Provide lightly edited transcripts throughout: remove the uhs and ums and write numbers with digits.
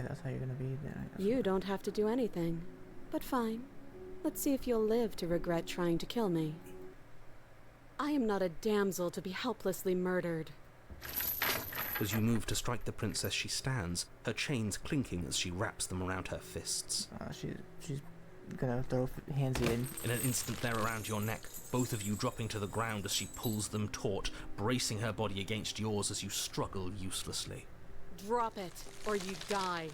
If that's how you're gonna be, then You don't have to do anything. But fine. Let's see if you'll live to regret trying to kill me. I am not a damsel to be helplessly murdered. As you move to strike the princess, she stands, her chains clinking as she wraps them around her fists. She's gonna throw handsy in. In an instant, they're around your neck, both of you dropping to the ground as she pulls them taut, bracing her body against yours as you struggle uselessly. Drop it, or you die.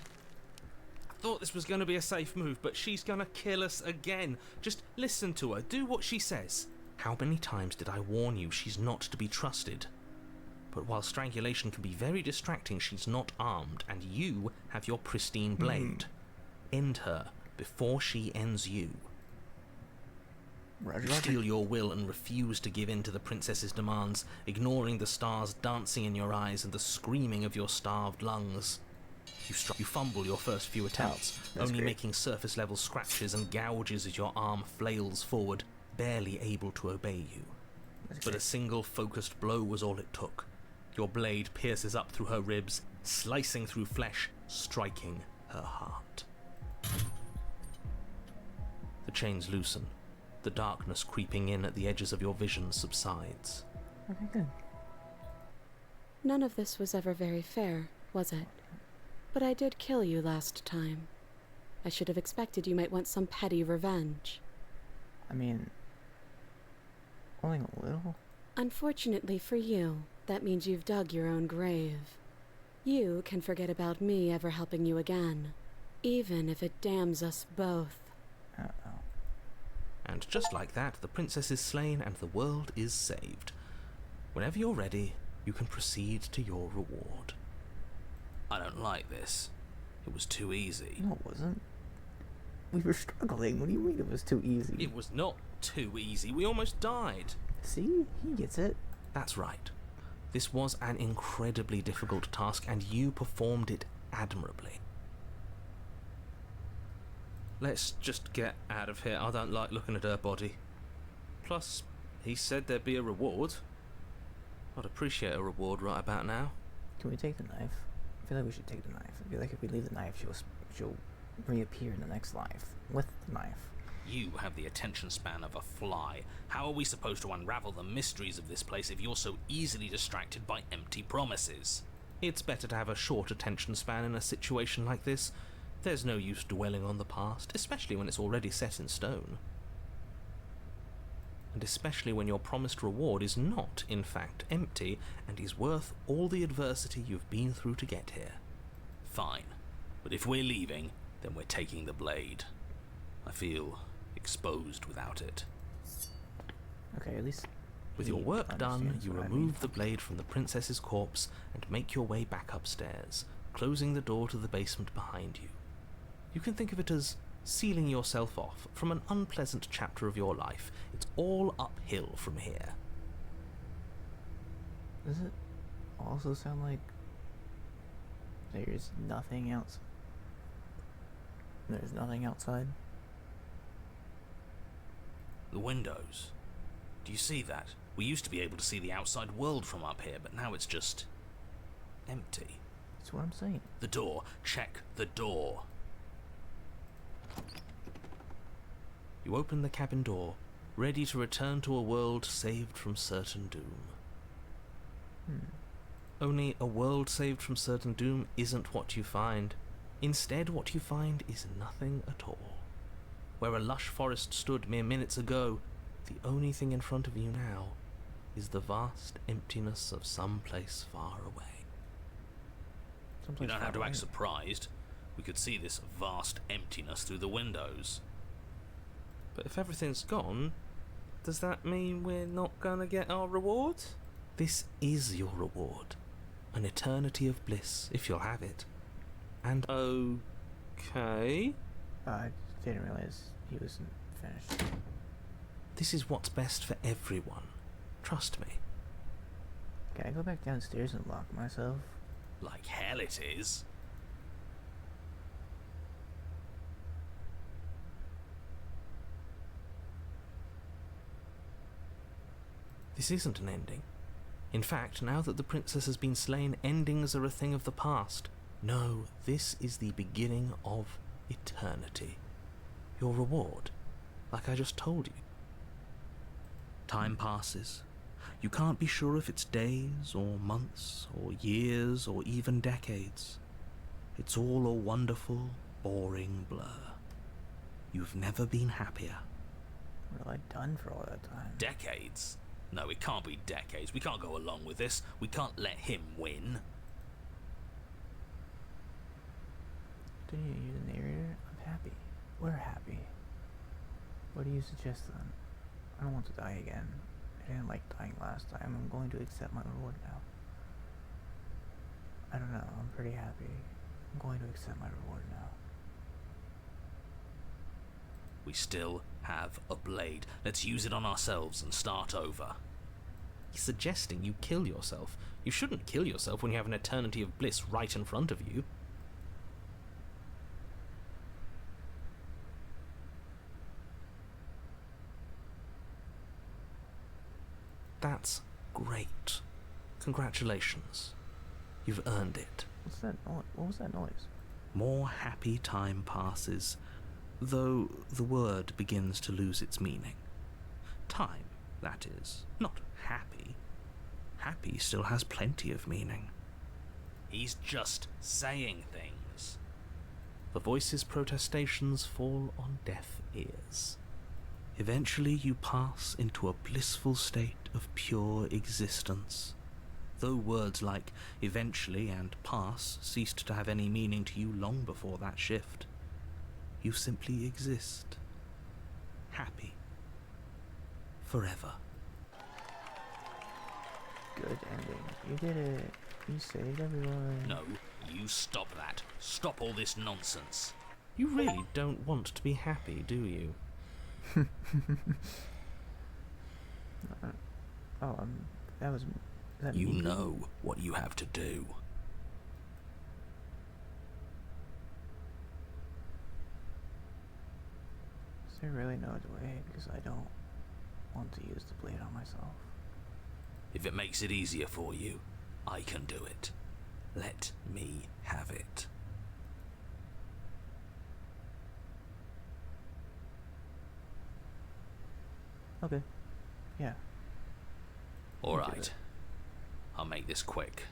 I thought this was going to be a safe move, but she's going to kill us again. Just listen to her, do what she says. How many times did I warn you she's not to be trusted? But while strangulation can be very distracting, she's not armed, and you have your pristine blade. End her before she ends you. Roger. You steel your will and refuse to give in to the princess's demands, ignoring the stars dancing in your eyes and the screaming of your starved lungs. You fumble your first few attempts, only making surface-level scratches and gouges as your arm flails forward, barely able to obey you. But a single focused blow was all it took. Your blade pierces up through her ribs, slicing through flesh, striking her heart. The chains loosen. The darkness creeping in at the edges of your vision subsides. Okay, good. None of this was ever very fair, was it? But I did kill you last time. I should have expected you might want some petty revenge. I mean, only a little. Unfortunately for you, that means you've dug your own grave. You can forget about me ever helping you again, even if it damns us both. Uh-oh. And just like that, the princess is slain and the world is saved. Whenever you're ready, you can proceed to your reward. I don't like this. It was too easy. No, it wasn't. We were struggling. What do you mean it was too easy? It was not too easy. We almost died. See? He gets it. That's right. This was an incredibly difficult task, and you performed it admirably. Let's just get out of here. I don't like looking at her body. Plus, he said there'd be a reward. I'd appreciate a reward right about now. Can we take the knife? I feel like we should take the knife. I feel like if we leave the knife, she'll reappear in the next life with the knife. You have the attention span of a fly. How are we supposed to unravel the mysteries of this place if you're so easily distracted by empty promises? It's better to have a short attention span in a situation like this. There's no use dwelling on the past, especially when it's already set in stone. And especially when your promised reward is not, in fact, empty, and is worth all the adversity you've been through to get here. Fine. But if we're leaving, then we're taking the blade. I feel exposed without it. Okay, at least... With your work done, you remove the blade from the princess's corpse and make your way back upstairs, closing the door to the basement behind you. You can think of it as sealing yourself off from an unpleasant chapter of your life. It's all uphill from here. Does it also sound like there's nothing else? There's nothing outside? The windows. Do you see that? We used to be able to see the outside world from up here, but now it's just empty. That's what I'm saying. The door. Check the door. You open the cabin door, ready to return to a world saved from certain doom. Only a world saved from certain doom isn't what you find. Instead, what you find is nothing at all. Where a lush forest stood mere minutes ago, the only thing in front of you now is the vast emptiness of some place far away. You don't have to act surprised. We could see this vast emptiness through the windows. But if everything's gone, does that mean we're not gonna get our reward? This is your reward. An eternity of bliss, if you'll have it. And okay. I didn't realize he wasn't finished. This is what's best for everyone. Trust me. Can I go back downstairs and lock myself? Like hell it is. This isn't an ending. In fact, now that the princess has been slain, endings are a thing of the past. No, this is the beginning of eternity. Your reward, like I just told you. Time passes. You can't be sure if it's days, or months, or years, or even decades. It's all a wonderful, boring blur. You've never been happier. What have I done for all that time? Decades? No, it can't be decades. We can't go along with this. We can't let him win. Didn't you the narrator? I'm happy. We're happy. What do you suggest then? I don't want to die again. I didn't like dying last time. I'm going to accept my reward now. I don't know. I'm pretty happy. I'm going to accept my reward now. We still have a blade. Let's use it on ourselves and start over. He's suggesting you kill yourself. You shouldn't kill yourself when you have an eternity of bliss right in front of you. That's great. Congratulations. You've earned it. What's that noise? What was that noise? More happy time passes, though the word begins to lose its meaning. Time, that is, not happy. Happy still has plenty of meaning. He's just saying things. The voice's protestations fall on deaf ears. Eventually you pass into a blissful state of pure existence. Though words like eventually and pass ceased to have any meaning to you long before that shift, you simply exist. Happy. Forever. Good ending. You did it. You saved everyone. No, you stop that. Stop all this nonsense. You really don't want to be happy, do you? That was... That You me? know what you have to do. Is there really no other way? Because I don't want to use the blade on myself. If it makes it easier for you, I can do it. Let me have it. Okay. Yeah. All You do right. it. I'll make this quick.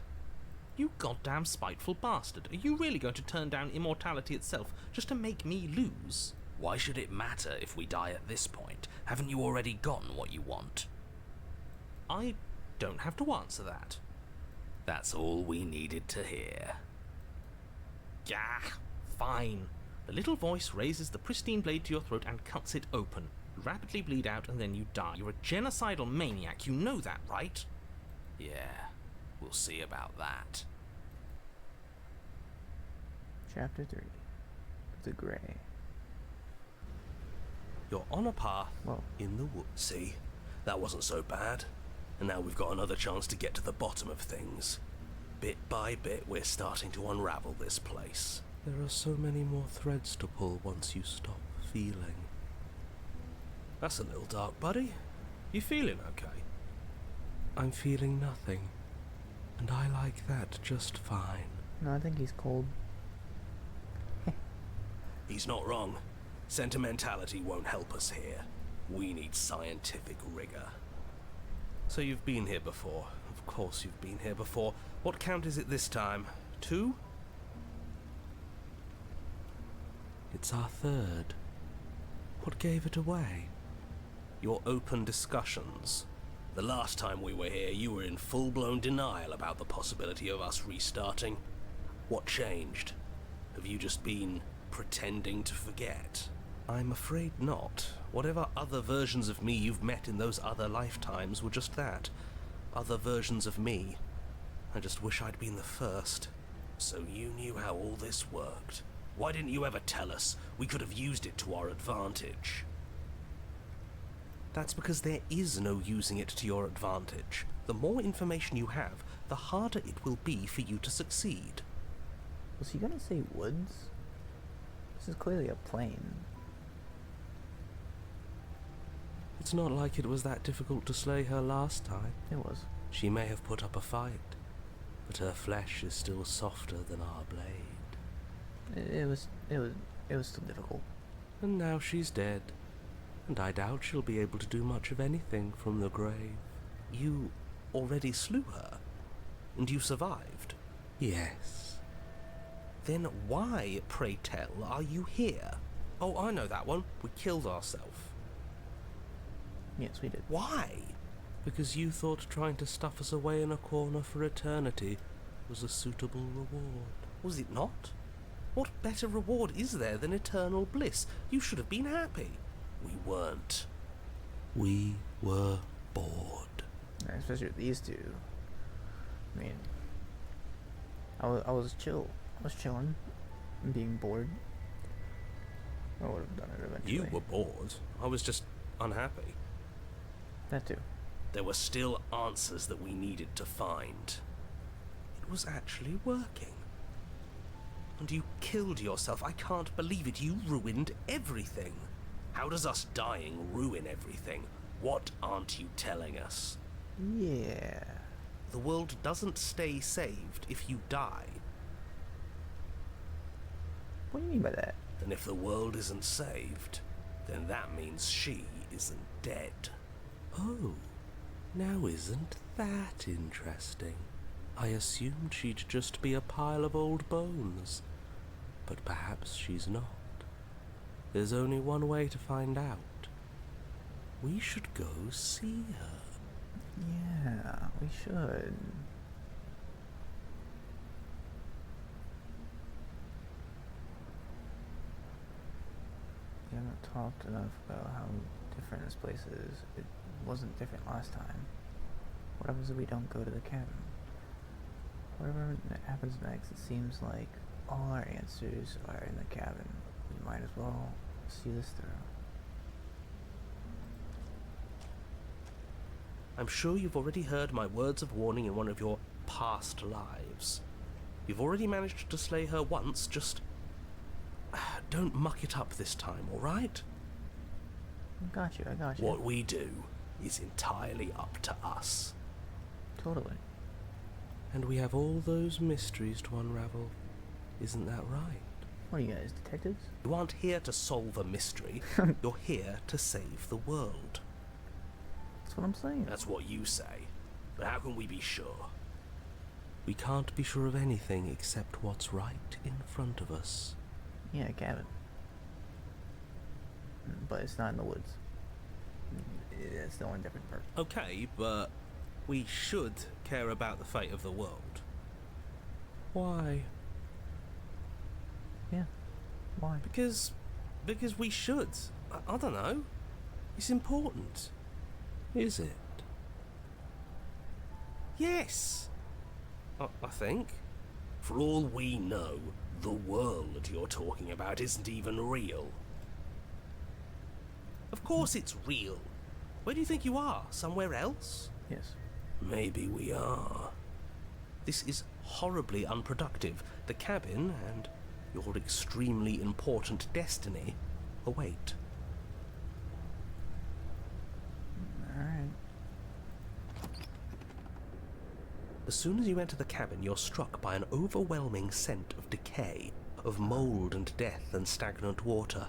You goddamn spiteful bastard. Are you really going to turn down immortality itself just to make me lose? Why should it matter if we die at this point? Haven't you already gotten what you want? I don't have to answer that. That's all we needed to hear. Yeah, fine. The little voice raises the pristine blade to your throat and cuts it open. You rapidly bleed out and then you die. You're a genocidal maniac, you know that, right? Yeah, we'll see about that. Chapter 3. The Grey. You're on a path Whoa. in the woods. See, that wasn't so bad. And now we've got another chance to get to the bottom of things. Bit by bit, we're starting to unravel this place. There are so many more threads to pull once you stop feeling. That's a little dark, buddy. You feeling okay? I'm feeling nothing, and I like that just fine. No, I think he's cold. He's not wrong. Sentimentality won't help us here. We need scientific rigor. So you've been here before. Of course you've been here before. What count is it this time? 2? It's our third. What gave it away? Your open discussions. The last time we were here, you were in full-blown denial about the possibility of us restarting. What changed? Have you just been pretending to forget? I'm afraid not. Whatever other versions of me you've met in those other lifetimes were just that. Other versions of me. I just wish I'd been the first. So you knew how all this worked. Why didn't you ever tell us? We could have used it to our advantage. That's because there is no using it to your advantage. The more information you have, the harder it will be for you to succeed. Was he gonna say woods? This is clearly a plain. It's not like it was that difficult to slay her last time. It was. She may have put up a fight. but her flesh is still softer than our blade. It was still difficult. And now she's dead, and I doubt she'll be able to do much of anything from the grave. You already slew her? And you survived? Yes. Then why, pray tell, are you here? Oh, I know that one. We killed ourselves. Yes, we did. Why? Because you thought trying to stuff us away in a corner for eternity was a suitable reward. Was it not? What better reward is there than eternal bliss? You should have been happy. We weren't. We were bored. Especially with these two. I mean, I was chill. I was chilling, being bored. I would have done it eventually. You were bored. I was just unhappy. That too. There were still answers that we needed to find. It was actually working. And you killed yourself. I can't believe it. You ruined everything. How does us dying ruin everything? What aren't you telling us? Yeah. The world doesn't stay saved if you die. What do you mean by that? And if the world isn't saved, then that means she isn't dead. Oh, now isn't that interesting? I assumed she'd just be a pile of old bones. But perhaps she's not. There's only one way to find out. We should go see her. Yeah, we should. We haven't talked enough about how different this place is. It wasn't different last time. What happens if we don't go to the cabin? Whatever happens next, it seems like all our answers are in the cabin. We might as well see this through. I'm sure you've already heard my words of warning in one of your past lives. You've already managed to slay her once, just don't muck it up this time, alright? I got you. What we do is entirely up to us. Totally. And we have all those mysteries to unravel. Isn't that right? What are you guys, detectives? You aren't here to solve a mystery. You're here to save the world. That's what I'm saying. That's what you say. But how can we be sure? We can't be sure of anything except what's right in front of us. Yeah, cabin. But it's not in the woods. It's the only different part. Okay, but we should care about the fate of the world. Why? Yeah. Why? Because we should. I don't know. It's important. Is it? Yes. I think. For all we know, the world you're talking about isn't even real. Of course it's real. Where do you think you are? Somewhere else? Yes. Maybe we are. This is horribly unproductive. The cabin and your extremely important destiny await. Alright. As soon as you enter the cabin, you're struck by an overwhelming scent of decay, of mold and death and stagnant water.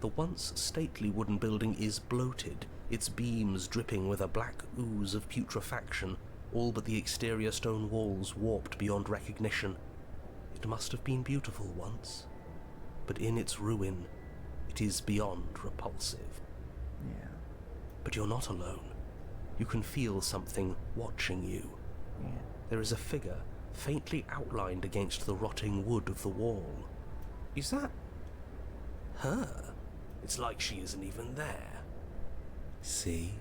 The once stately wooden building is bloated, its beams dripping with a black ooze of putrefaction, all but the exterior stone walls warped beyond recognition. It must have been beautiful once, but in its ruin, it is beyond repulsive. Yeah. But you're not alone. You can feel something watching you. Yeah. There is a figure faintly outlined against the rotting wood of the wall. Is that her? It's like she isn't even there. See?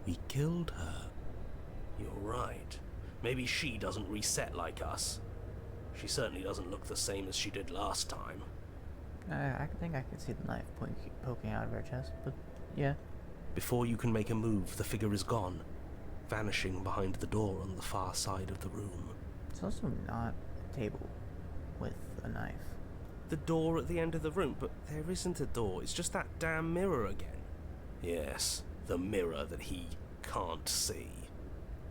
We killed her. You're right. Maybe she doesn't reset like us. She certainly doesn't look the same as she did last time. I think I can see the knife poking out of her chest, but yeah. Before you can make a move, the figure is gone, vanishing behind the door on the far side of the room. It's also not a table with a knife. The door at the end of the room, but there isn't a door. It's just that damn mirror again. Yes, the mirror that he can't see.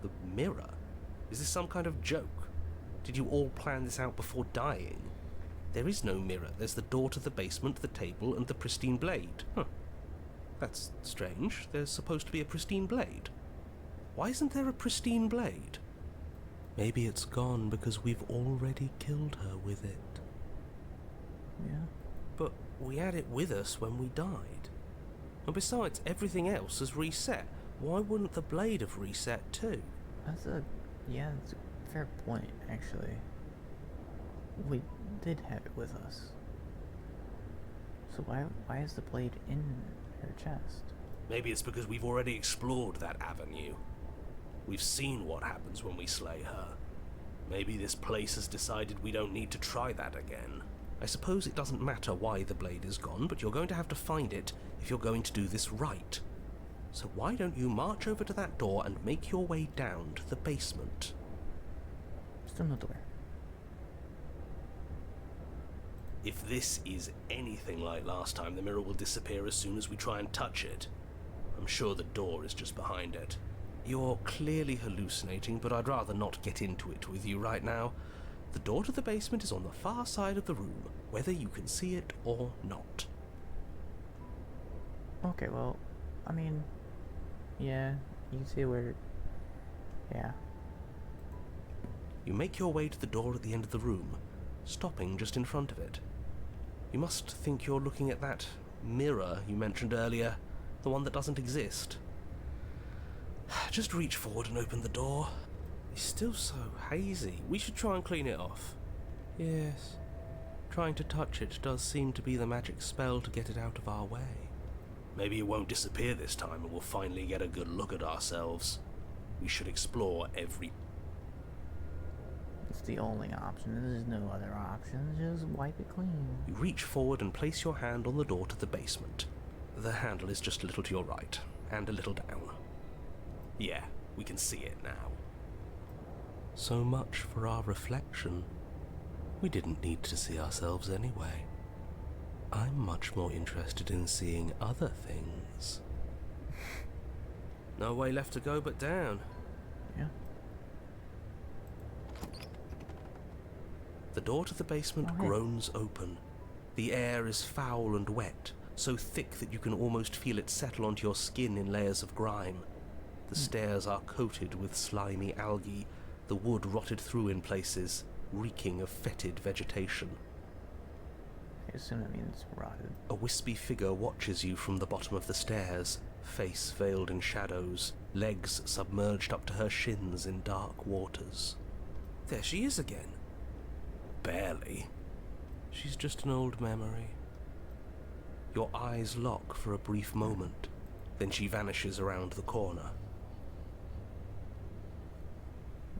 The mirror? Is this some kind of joke? Did you all plan this out before dying? There is no mirror. There's the door to the basement, the table, and the pristine blade. Huh. That's strange. There's supposed to be a pristine blade. Why isn't there a pristine blade? Maybe it's gone because we've already killed her with it. Yeah. But we had it with us when we died. And besides, everything else has reset. Why wouldn't the blade have reset too? That's a fair point, actually. We did have it with us. So why is the blade in her chest? Maybe it's because we've already explored that avenue. We've seen what happens when we slay her. Maybe this place has decided we don't need to try that again. I suppose it doesn't matter why the blade is gone, but you're going to have to find it if you're going to do this right. So why don't you march over to that door and make your way down to the basement? Still no door. If this is anything like last time, the mirror will disappear as soon as we try and touch it. I'm sure the door is just behind it. You're clearly hallucinating, but I'd rather not get into it with you right now. The door to the basement is on the far side of the room, whether you can see it or not. Okay, well, I mean, yeah, you can see where, yeah. You make your way to the door at the end of the room, stopping just in front of it. You must think you're looking at that mirror you mentioned earlier, the one that doesn't exist. Just reach forward and open the door. It's still so hazy. We should try and clean it off. Yes. Trying to touch it does seem to be the magic spell to get it out of our way. Maybe it won't disappear this time and we'll finally get a good look at ourselves. We should explore every... It's the only option. There's no other option. Just wipe it clean. You reach forward and place your hand on the door to the basement. The handle is just a little to your right, and a little down. Yeah, we can see it now. So much for our reflection. We didn't need to see ourselves anyway. I'm much more interested in seeing other things. No way left to go but down. Yeah. The door to the basement groans open. The air is foul and wet, so thick that you can almost feel it settle onto your skin in layers of grime. The stairs are coated with slimy algae, the wood rotted through in places, reeking of fetid vegetation. I assume that means rotted. A wispy figure watches you from the bottom of the stairs, face veiled in shadows, legs submerged up to her shins in dark waters. There she is again. Barely. She's just an old memory. Your eyes lock for a brief moment, then she vanishes around the corner.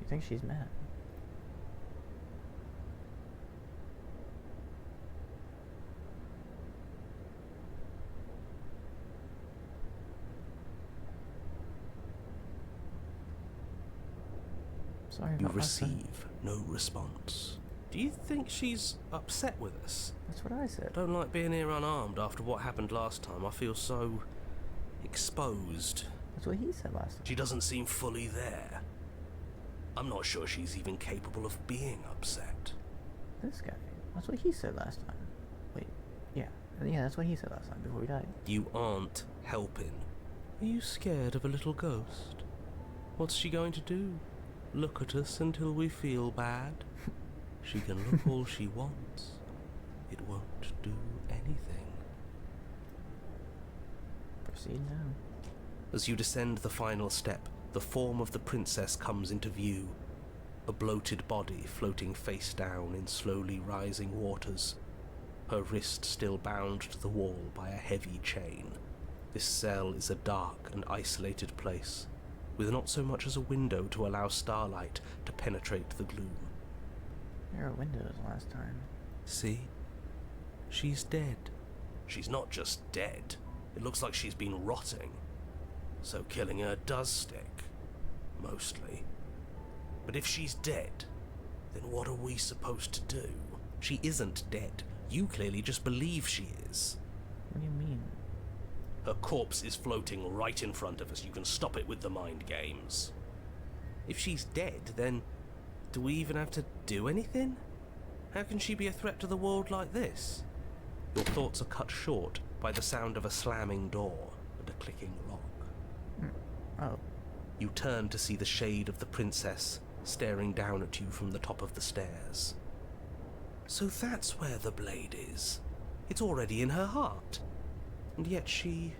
You think she's mad? Sorry You about my son. receive no response. Do you think she's upset with us? That's what I said. I don't like being here unarmed after what happened last time. I feel so exposed. That's what he said last time. She doesn't seem fully there. I'm not sure she's even capable of being upset. This guy. That's what he said last time. Wait. Yeah. Yeah, that's what he said last time before he died. You aren't helping. Are you scared of a little ghost? What's she going to do? Look at us until we feel bad? She can look all she wants. It won't do anything. Proceed now. As you descend the final step, the form of the princess comes into view. A bloated body floating face down in slowly rising waters. Her wrist still bound to the wall by a heavy chain. This cell is a dark and isolated place, with not so much as a window to allow starlight to penetrate the gloom. There were windows last time. See? She's dead. She's not just dead. It looks like she's been rotting. So killing her does stick. Mostly. But if she's dead, then what are we supposed to do? She isn't dead. You clearly just believe she is. What do you mean? Her corpse is floating right in front of us. You can stop it with the mind games. If she's dead, then do we even have to do anything? How can she be a threat to the world like this? Your thoughts are cut short by the sound of a slamming door and a clicking lock. Oh, You turn to see the shade of the princess staring down at you from the top of the stairs. So that's where the blade is. It's already in her heart. And yet she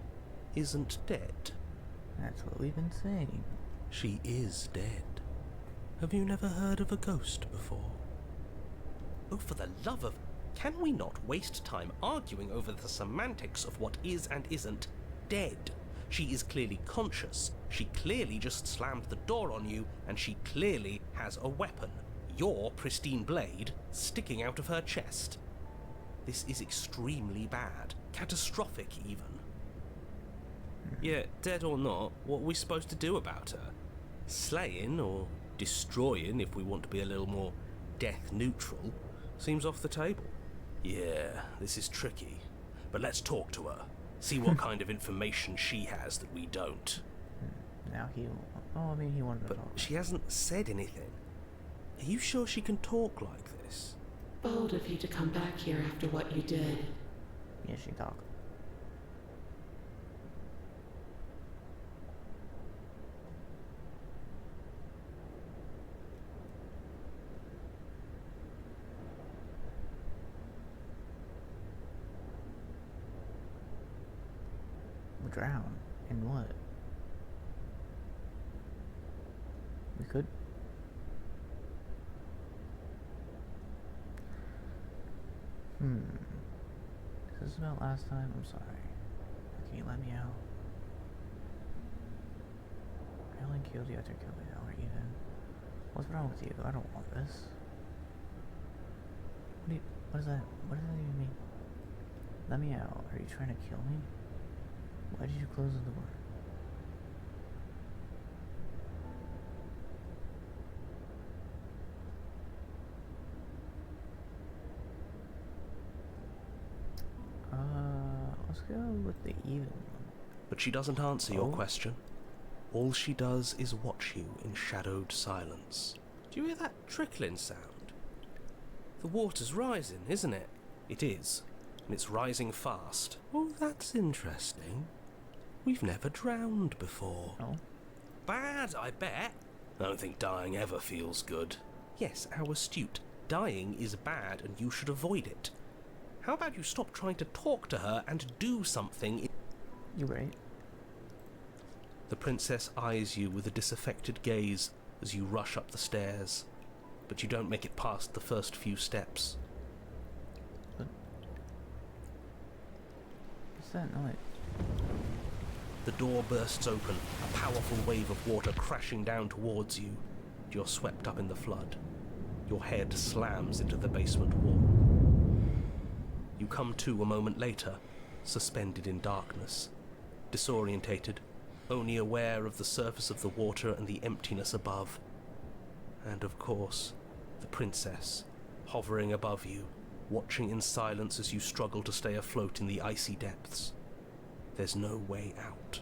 isn't dead. that's what we've been saying. She is dead. Have you never heard of a ghost before? Oh, for the love of... Can we not waste time arguing over the semantics of what is and isn't dead? She is clearly conscious. She clearly just slammed the door on you, and she clearly has a weapon. Your pristine blade sticking out of her chest. This is extremely bad. Catastrophic, even. Yeah, dead or not, what are we supposed to do about her? Slaying, or destroying, if we want to be a little more death neutral, seems off the table. Yeah, this is tricky. But let's talk to her. See what kind of information she has that we don't. Now he... Oh, I mean, he wanted to But talk. she hasn't said anything. Are you sure she can talk like this? Bold of you to come back here after what you did. Yeah, she talk. Drown? In what? We could. Is this about last time? I'm sorry. Can you let me out? I only killed you after killing me, or even. What's wrong with you? I don't want this. What does that even mean? Let me out. Are you trying to kill me? Why did you close the door? Let's go with the even one. But she doesn't answer your Oh. question. All she does is watch you in shadowed silence. Do you hear that trickling sound? The water's rising, isn't it? It is, and it's rising fast. Oh, that's interesting. We've never drowned before. No? Bad, I bet. I don't think dying ever feels good. Yes, how astute. Dying is bad and you should avoid it. How about you stop trying to talk to her and do something? You're right. The princess eyes you with a disaffected gaze as you rush up the stairs, but you don't make it past the first few steps. What's that noise? The door bursts open, a powerful wave of water crashing down towards you. You're swept up in the flood. Your head slams into the basement wall. You come to a moment later, suspended in darkness, disorientated, only aware of the surface of the water and the emptiness above. And of course, the princess, hovering above you, watching in silence as you struggle to stay afloat in the icy depths. There's no way out.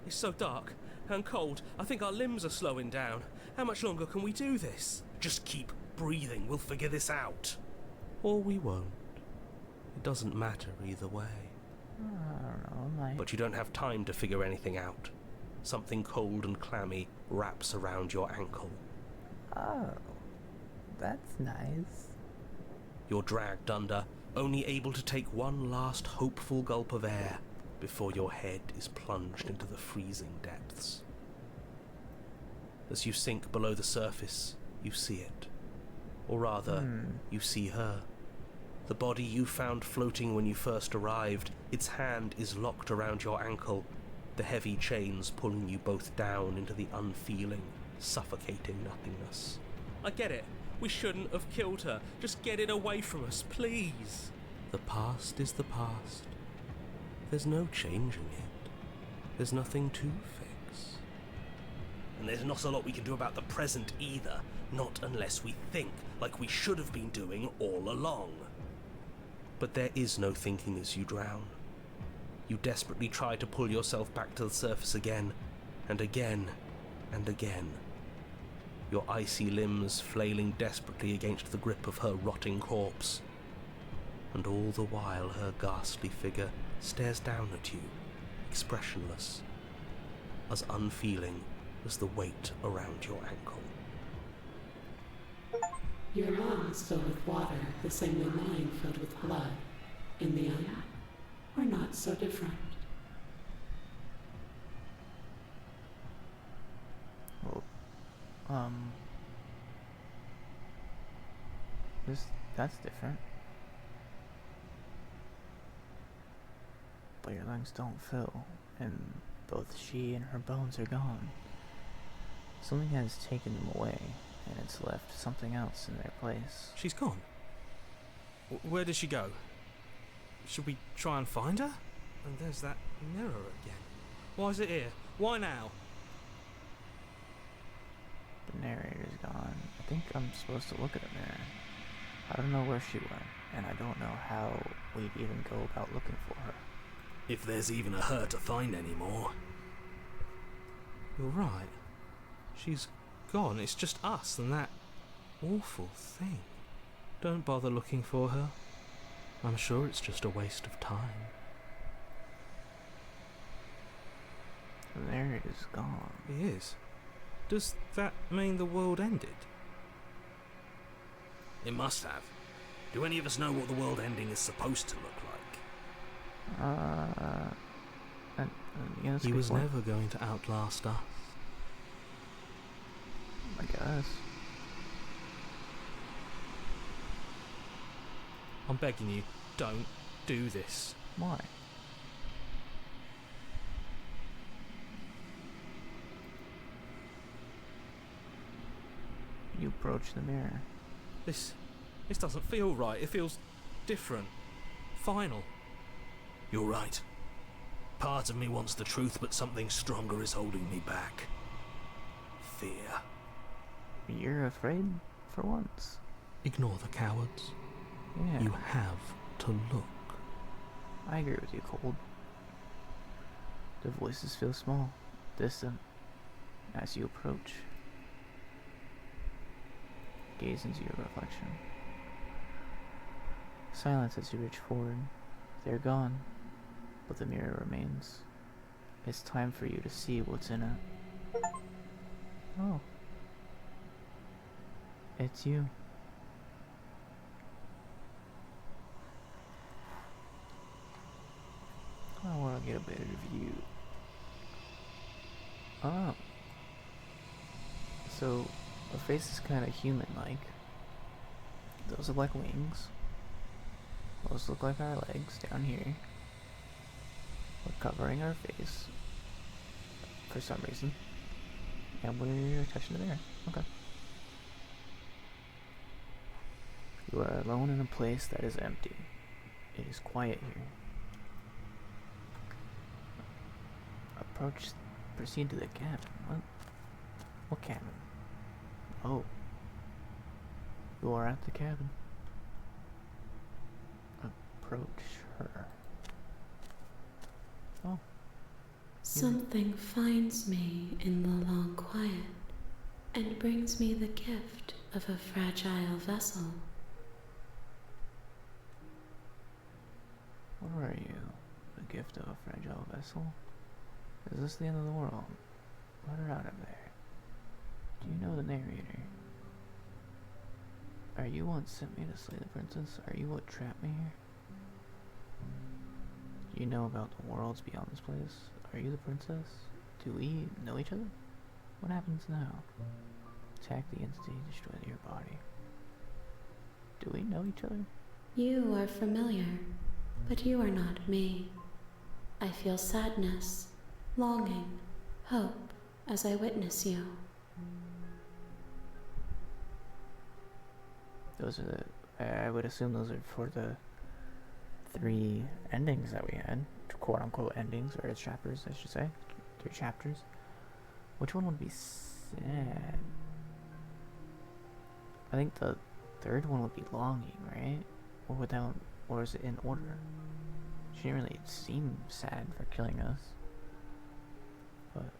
It's so dark and cold, I think our limbs are slowing down. How much longer can we do this? Just keep breathing, we'll figure this out. Or we won't. It doesn't matter either way. I don't know, like... But you don't have time to figure anything out. Something cold and clammy wraps around your ankle. Oh, that's nice. You're dragged under, only able to take one last hopeful gulp of air before your head is plunged into the freezing depths. As you sink below the surface, you see it. Or rather, you see her. The body you found floating when you first arrived, its hand is locked around your ankle, the heavy chains pulling you both down into the unfeeling, suffocating nothingness. I get it. We shouldn't have killed her. Just get it away from us, please. The past is the past. There's no changing it. There's nothing to fix. And there's not a lot we can do about the present either, not unless we think like we should have been doing all along. But there is no thinking as you drown. You desperately try to pull yourself back to the surface again, and again, and again. your icy limbs flailing desperately against the grip of her rotting corpse. And all the while her ghastly figure stares down at you, expressionless, as unfeeling as the weight around your ankle. Your lungs fill with water the same way mine filled with blood. In the end, we're not so different. Well, that's different. But your lungs don't fill, and both she and her bones are gone. Something has taken them away, and it's left something else in their place. She's gone. Where did she go? Should we try and find her? And there's that mirror again. Why is it here? Why now? The narrator's gone. I think I'm supposed to look at the mirror. I don't know where she went, and I don't know how we'd even go about looking for her. If there's even a her to find anymore. You're right. She's gone. It's just us and that awful thing. Don't bother looking for her. I'm sure it's just a waste of time. The narrator's gone. He is. Does that mean the world ended? It must have. Do any of us know what the world ending is supposed to look like? Yeah, that's a He good was point. never going to outlast us. I guess. I'm begging you, don't do this. Why? You approach the mirror. This doesn't feel right. It feels different. Final. You're right. Part of me wants the truth, but something stronger is holding me back. Fear. You're afraid for once. Ignore the cowards. Yeah, You have to look. I agree with you, Cold. The voices feel small, distant, as you approach. Gaze into your reflection. Silence as you reach forward. They're gone, but the mirror remains. It's time for you to see what's in it. Oh. It's you. I want to get a better view. Oh. So, her face is kind of human-like. Those look like wings. Those look like our legs down here. We're covering our face. For some reason. And we're touching the mirror. Okay. You are alone in a place that is empty. It is quiet here. Proceed to the cabin. What cabin? Oh. You are at the cabin. Approach her. Oh. Something finds me in the long quiet and brings me the gift of a fragile vessel. What are you? The gift of a fragile vessel? Is this the end of the world? Let her out of there. Do you know the narrator? Are you what sent me to slay the princess? Are you what trapped me here? Do you know about the worlds beyond this place? Are you the princess? Do we know each other? What happens now? Attack the entity, destroy your body. Do we know each other? You are familiar, but you are not me. I feel sadness, longing, hope as I witness you. Those are the... I would assume those are for the 3 endings that we had. Quote-unquote endings, or chapters, I should say. 3 chapters. Which one would be sad? I think the 3rd one would be longing, right? Or without... Or is it in order? She didn't really seem sad for killing us. But...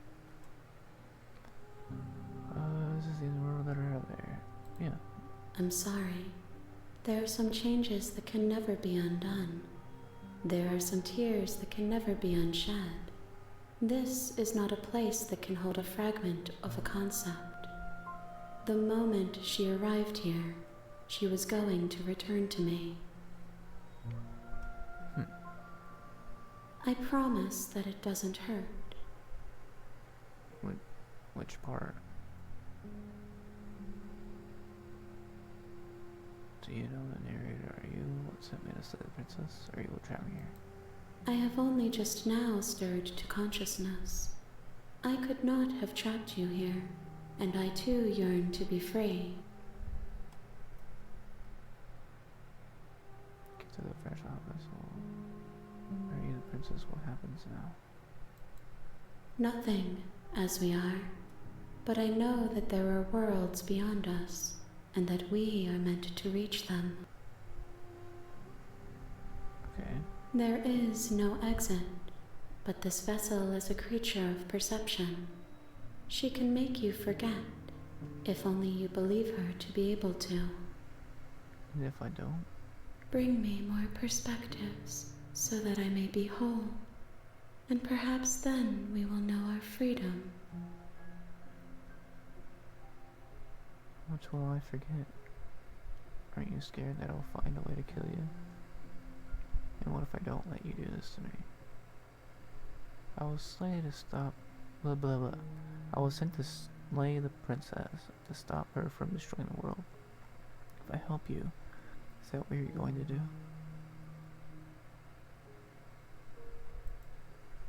this is the end of the world. Yeah. I'm sorry. There are some changes that can never be undone. There are some tears that can never be unshed. This is not a place that can hold a fragment of a concept. The moment she arrived here, she was going to return to me. I promise that it doesn't hurt. Which part? Do you know the narrator? Are you what sent me to slay the princess? Or are you trapped here? I have only just now stirred to consciousness. I could not have trapped you here, and I too yearn to be free. Get to the fragile vessel. Are you the princess? What happens now? Nothing, as we are, but I know that there are worlds beyond us, and that we are meant to reach them. Okay. There is no exit, but this vessel is a creature of perception. She can make you forget, if only you believe her to be able to. And if I don't? Bring me more perspectives, so that I may be whole, and perhaps then we will know our freedom. Which will I forget? Aren't you scared that I'll find a way to kill you? And what if I don't let you do this to me? I was slain to stop blah blah blah. I was sent to slay the princess, to stop her from destroying the world. If I help you, is that what you're going to do?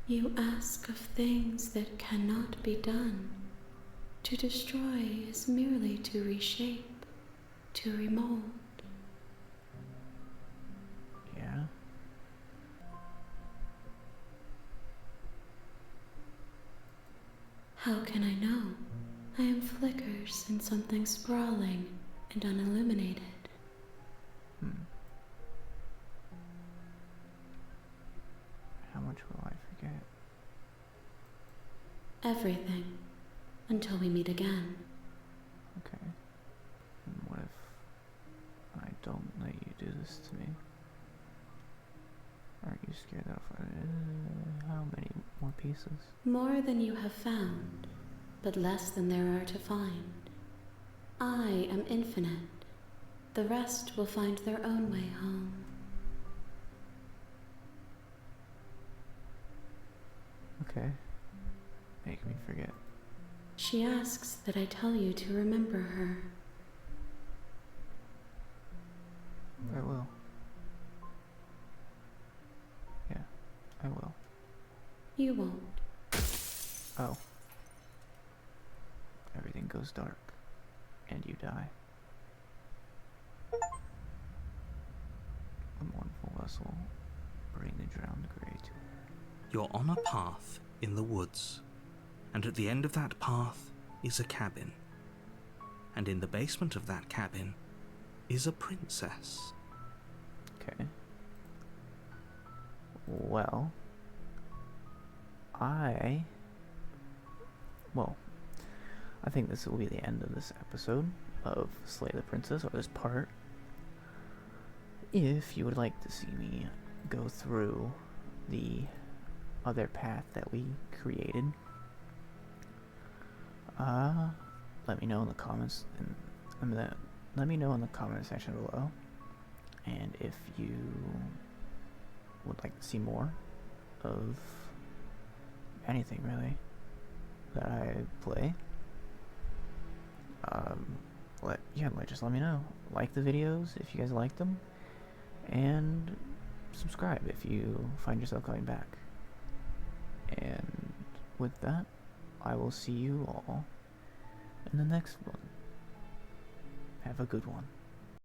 You ask of things that cannot be done. To destroy is merely to reshape, to remold. Yeah? How can I know? I am flickers in something sprawling and unilluminated. How much will I forget? Everything, until we meet again. Okay. And what if I don't let you do this to me? Aren't you scared that I'll find how many more pieces? More than you have found, but less than there are to find. I am infinite. The rest will find their own way home. Okay. Make me forget. She asks that I tell you to remember her. I will. Yeah, I will. You won't. Oh. Everything goes dark. And you die. A mournful vessel. Bring the drowned grey to her. You're on a path in the woods, and at the end of that path is a cabin. And in the basement of that cabin is a princess. Okay. Well, I think this will be the end of this episode of Slay the Princess, or this part. If you would like to see me go through the other path that we created, let me know in the comments, and let me know in the comment section below. And if you would like to see more of anything really that I play, just let me know. Like the videos if you guys like them, and subscribe if you find yourself coming back. And with that, I will see you all in the next one. Have a good one.